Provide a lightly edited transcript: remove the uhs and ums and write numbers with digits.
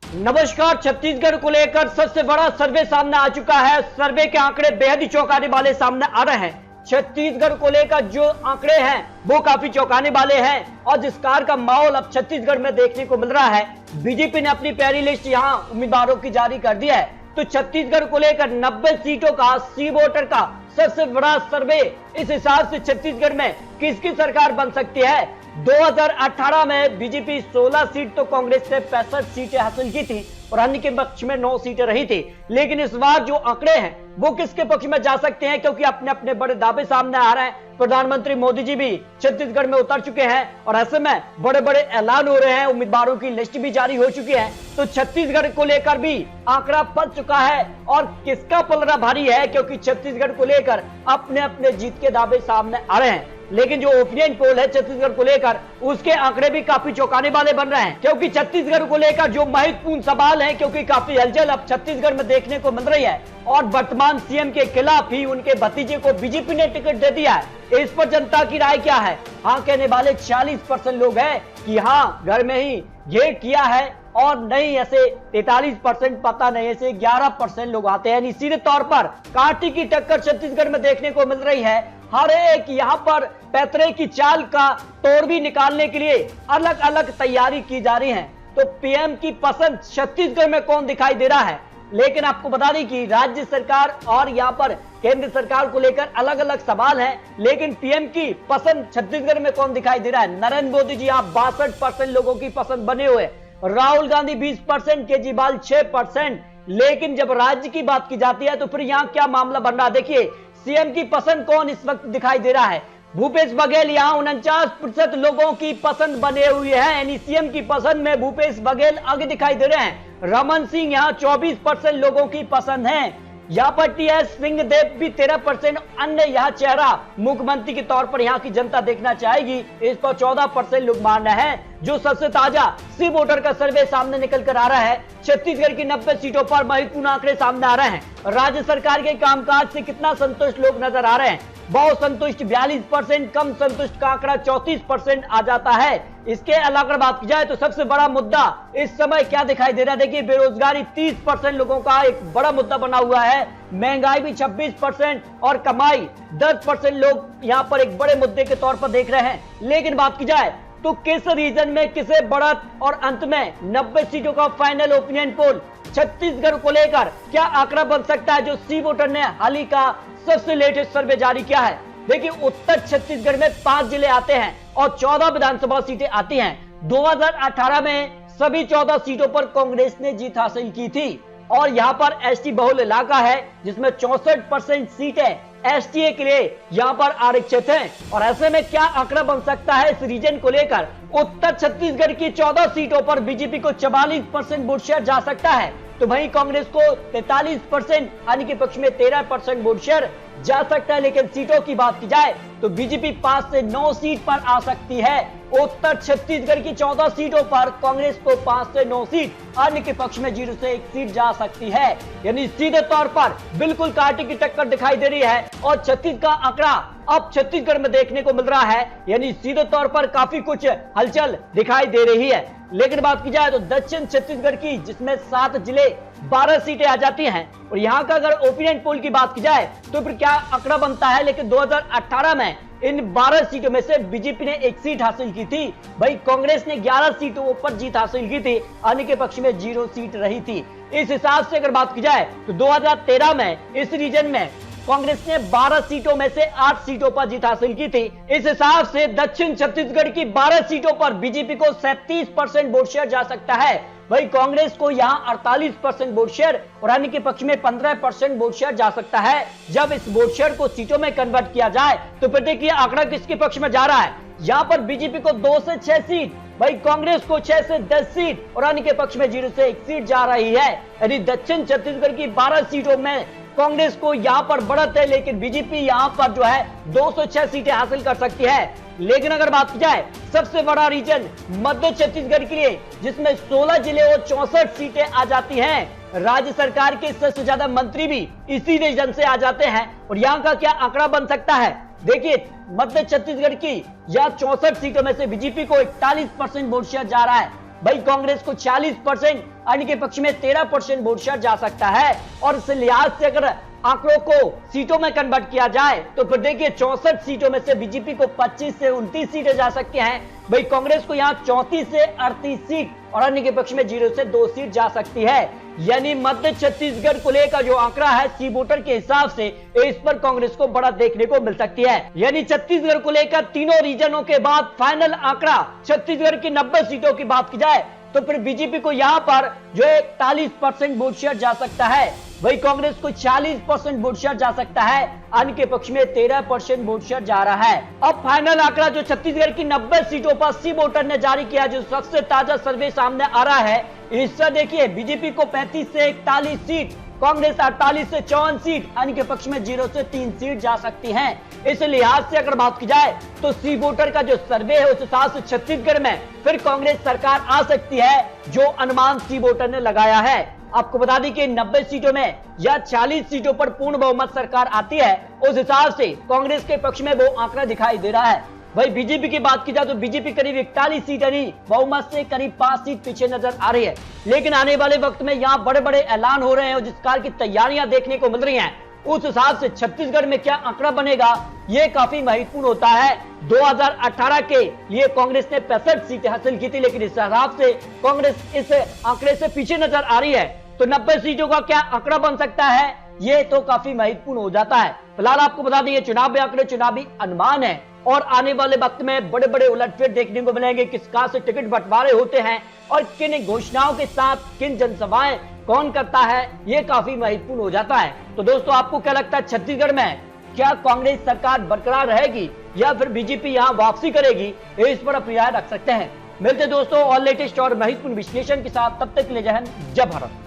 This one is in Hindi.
नमस्कार। छत्तीसगढ़ को लेकर सबसे बड़ा सर्वे सामने आ चुका है। सर्वे के आंकड़े बेहद ही चौंकाने वाले सामने आ रहे हैं। छत्तीसगढ़ को लेकर जो आंकड़े हैं वो काफी चौंकाने वाले हैं और जिस कार का माहौल अब छत्तीसगढ़ में देखने को मिल रहा है। बीजेपी ने अपनी पहली लिस्ट यहां उम्मीदवारों की जारी कर दी है। तो छत्तीसगढ़ को लेकर 90 सीटों का सी वोटर का सबसे बड़ा सर्वे। इस हिसाब से छत्तीसगढ़ में किसकी सरकार बन सकती है। 2018 में बीजेपी 16 सीट तो कांग्रेस ने 65 सीटें हासिल की थी और अन्य के पक्ष में 9 सीटें रही थी। लेकिन इस बार जो आंकड़े हैं वो किसके पक्ष में जा सकते हैं, क्योंकि अपने अपने बड़े दावे सामने आ रहे हैं। प्रधानमंत्री मोदी जी भी छत्तीसगढ़ में उतर चुके हैं और ऐसे में बड़े बड़े ऐलान हो रहे हैं। उम्मीदवारों की लिस्ट भी जारी हो चुकी है। तो छत्तीसगढ़ को लेकर भी आंकड़ा पल चुका है और किसका पलड़ा भारी है, क्योंकि छत्तीसगढ़ को लेकर अपने अपने जीत के दावे सामने आ रहे हैं। लेकिन जो ओपिनियन पोल है छत्तीसगढ़ को लेकर उसके आंकड़े भी काफी चौंकाने वाले बन रहे हैं, क्योंकि छत्तीसगढ़ को लेकर जो महत्वपूर्ण सवाल है, क्योंकि काफी हलचल अब छत्तीसगढ़ में देखने को मिल रही है और वर्तमान सीएम के खिलाफ ही उनके भतीजे को बीजेपी ने टिकट दे दिया है। इस पर जनता की राय क्या है? हाँ कहने वाले 40% लोग हैं कि हाँ घर में ही ये किया है, और नहीं ऐसे 43% पता नहीं, ऐसे 11% लोग आते हैं। सीधे तौर पर कांटे की टक्कर छत्तीसगढ़ में देखने को मिल रही है। हर एक यहाँ पर पैतरे की चाल का तोड़ भी निकालने के लिए अलग अलग तैयारी की जा रही है। तो पीएम की पसंद छत्तीसगढ़ में कौन दिखाई दे रहा है? लेकिन आपको बता दें कि राज्य सरकार और यहाँ पर केंद्र सरकार को लेकर अलग अलग सवाल हैं, लेकिन पीएम की पसंद छत्तीसगढ़ में कौन दिखाई दे रहा है? नरेंद्र मोदी जी यहाँ 62% लोगों की पसंद बने हुए, राहुल गांधी 20%, केजरीवाल 6%। लेकिन जब राज्य की बात की जाती है तो फिर यहाँ क्या मामला बन रहा है? देखिए सीएम की पसंद कौन इस वक्त दिखाई दे रहा है। भूपेश बघेल यहाँ 49% लोगों की पसंद बने हुए हैं, यानी सीएम की पसंद में भूपेश बघेल आगे दिखाई दे रहे हैं। रमन सिंह यहाँ 24% लोगों की पसंद है। यहाँ पर टीएस सिंहदेव भी 13%। अन्य यहाँ चेहरा मुख्यमंत्री के तौर पर यहाँ की जनता देखना चाहेगी, इस पर 14% लोग मान रहे हैं। जो सबसे ताजा सी वोटर का सर्वे सामने निकल कर आ रहा है, छत्तीसगढ़ की 90 सीटों पर महत्वपूर्ण आंकड़े सामने आ रहे हैं। राज्य सरकार के कामकाज से कितना संतुष्ट लोग नजर आ रहे हैं? बहुत संतुष्ट 42%, कम संतुष्ट का आंकड़ा 34% आ जाता है। इसके अलावा अगर बात की जाए तो सबसे बड़ा मुद्दा इस समय क्या दिखाई दे रहा है? देखिए बेरोजगारी 30% लोगों का एक बड़ा मुद्दा बना हुआ है, महंगाई भी 26% और कमाई 10% लोग यहाँ पर एक बड़े मुद्दे के तौर पर देख रहे हैं। लेकिन बात की जाए तो किस रीजन में किसे बढ़त और अंत में 90 सीटों का फाइनल ओपिनियन पोल छत्तीसगढ़ को लेकर क्या आंकड़ा बन सकता है, जो सी वोटर ने हाल ही का सबसे लेटेस्ट सर्वे जारी किया है। देखिए उत्तर छत्तीसगढ़ में 5 जिले आते हैं और 14 विधानसभा सीटें आती हैं। 2018 में सभी 14 सीटों पर कांग्रेस ने जीत हासिल की थी और यहाँ पर एसटी बहुल इलाका है, जिसमें 64% सीटें एसटीए के लिए यहाँ पर आरक्षित हैं। और ऐसे में क्या आंकड़ा बन सकता है इस रीजन को लेकर? उत्तर छत्तीसगढ़ की 14 सीटों पर बीजेपी को 44% वोट शेयर जा सकता है, तो वहीं कांग्रेस को 43%, अन्य के पक्ष में 13% वोट शेयर जा सकता है। लेकिन सीटों की बात की जाए तो बीजेपी 5 से 9 सीट पर आ सकती है। उत्तर छत्तीसगढ़ की 14 सीटों पर कांग्रेस को 5 से 9 सीट, अन्य के पक्ष में 0 से 1 सीट जा सकती है। यानी सीधे तौर पर बिल्कुल कांटे की टक्कर दिखाई दे रही है और छत्तीसगढ़ का आंकड़ा अब छत्तीसगढ़ में देखने को मिल रहा है। यानी सीधे तौर पर काफी कुछ हलचल दिखाई दे रही है। लेकिन बात की जाए तो दक्षिण छत्तीसगढ़ की, जिसमें 7 जिले 12 सीटें आ जाती हैं, और यहाँ का अगर ओपिनियन पोल की बात की जाए तो फिर क्या आंकड़ा बनता है? लेकिन 2018 में इन 12 सीटों में से बीजेपी ने 1 सीट हासिल की थी, भाई कांग्रेस ने 11 सीटों पर जीत हासिल की थी, अन्य के पक्ष में 0 सीट रही थी। इस हिसाब से अगर बात की जाए तो 2013 में इस रीजन में कांग्रेस ने 12 सीटों में से 8 सीटों पर जीत हासिल की थी। इस हिसाब से दक्षिण छत्तीसगढ़ की 12 सीटों पर बीजेपी को 37% वोट शेयर जा सकता है, वही कांग्रेस को यहाँ 48% वोट शेयर और अन्य के पक्ष में 15% वोट शेयर जा सकता है। जब इस वोट शेयर को सीटों में कन्वर्ट किया जाए तो फिर देखिए आंकड़ा किसके पक्ष में जा रहा है। यहाँ पर बीजेपी को 2 से 6 सीट, भाई कांग्रेस को 6 से 10 सीट और अन्य के पक्ष में 0 से 1 सीट जा रही है। यानी दक्षिण छत्तीसगढ़ की 12 सीटों में कांग्रेस को यहाँ पर बढ़त है, लेकिन बीजेपी यहाँ पर जो है 206 सीटें हासिल कर सकती है। लेकिन अगर बात की जाए सबसे बड़ा रीजन मध्य छत्तीसगढ़ के लिए, जिसमें 16 जिले और 64 सीटें आ जाती हैं। राज्य सरकार के सबसे ज्यादा मंत्री भी इसी रीजन से आ जाते हैं और यहाँ का क्या आंकड़ा बन सकता है? देखिए मध्य छत्तीसगढ़ की यहाँ 64 सीटों में से बीजेपी को 41% वोट शेयर जा रहा है, भाई कांग्रेस को 40%, अन्य के पक्ष में 13% वोट शेयर जा सकता है। और इस लिहाज से अगर आंकड़ों को सीटों में कन्वर्ट किया जाए तो फिर देखिए 64 सीटों में से बीजेपी को 25 से 29 सीटें जा सकती हैं, भाई कांग्रेस को यहां 34 से 38 सीट और अन्य के पक्ष में 0 से 2 सीट जा सकती है। यानी मध्य छत्तीसगढ़ को लेकर जो आंकड़ा है सी वोटर के हिसाब से इस पर कांग्रेस को बड़ा देखने को मिल सकती है। यानी छत्तीसगढ़ को लेकर तीनों रीजनों के बाद फाइनल आंकड़ा छत्तीसगढ़ की 90 सीटों की बात की जाए तो फिर बीजेपी को यहां पर जो 41% वोट शेयर जा सकता है, वही कांग्रेस को 40% वोट शेयर जा सकता है, अन्य के पक्ष में 13% वोट शेयर जा रहा है। अब फाइनल आंकड़ा जो छत्तीसगढ़ की 90 सीटों पर सी वोटर ने जारी किया, जो सबसे ताजा सर्वे सामने आ रहा है, इससे देखिए बीजेपी को 35 से 41 सीट, कांग्रेस 48 से 54 सीट, अन्य के पक्ष में 0 से 3 सीट जा सकती हैं। इस लिहाज से अगर बात की जाए तो सी वोटर का जो सर्वे है उस हिसाब से छत्तीसगढ़ में फिर कांग्रेस सरकार आ सकती है, जो अनुमान सी वोटर ने लगाया है। आपको बता दें कि 90 सीटों में या 40 सीटों पर पूर्ण बहुमत सरकार आती है, उस हिसाब से कांग्रेस के पक्ष में वो आंकड़ा दिखाई दे रहा है। भाई बीजेपी की बात की जाए तो बीजेपी करीब 41 सीट यानी बहुमत से करीब 5 सीट पीछे नजर आ रही है। लेकिन आने वाले वक्त में यहाँ बड़े बड़े ऐलान हो रहे हैं और जिस कार की तैयारियां देखने को मिल रही हैं, उस हिसाब से छत्तीसगढ़ में क्या आंकड़ा बनेगा ये काफी महत्वपूर्ण होता है। 2018 के लिए कांग्रेस ने 65 सीटें हासिल की थी, लेकिन इस हिसाब से कांग्रेस इस आंकड़े से पीछे नजर आ रही है। तो 90 सीटों का क्या आंकड़ा बन सकता है, ये तो काफी महत्वपूर्ण हो जाता है। फिलहाल आपको बता दें चुनावी आंकड़े चुनावी अनुमान है और आने वाले वक्त में बड़े बड़े उलटफेर देखने को मिलेंगे, किस कहां से टिकट बंटवारे होते हैं और किन घोषणाओं के साथ किन जनसभाएं कौन करता है, ये काफी महत्वपूर्ण हो जाता है। तो दोस्तों आपको क्या लगता है, छत्तीसगढ़ में क्या कांग्रेस सरकार बरकरार रहेगी या फिर बीजेपी यहां वापसी करेगी, इस पर अपनी राय रख सकते हैं। मिलते दोस्तों और लेटेस्ट और महत्वपूर्ण विश्लेषण के साथ, तब तक के लिए जय हिंद, जय भारत।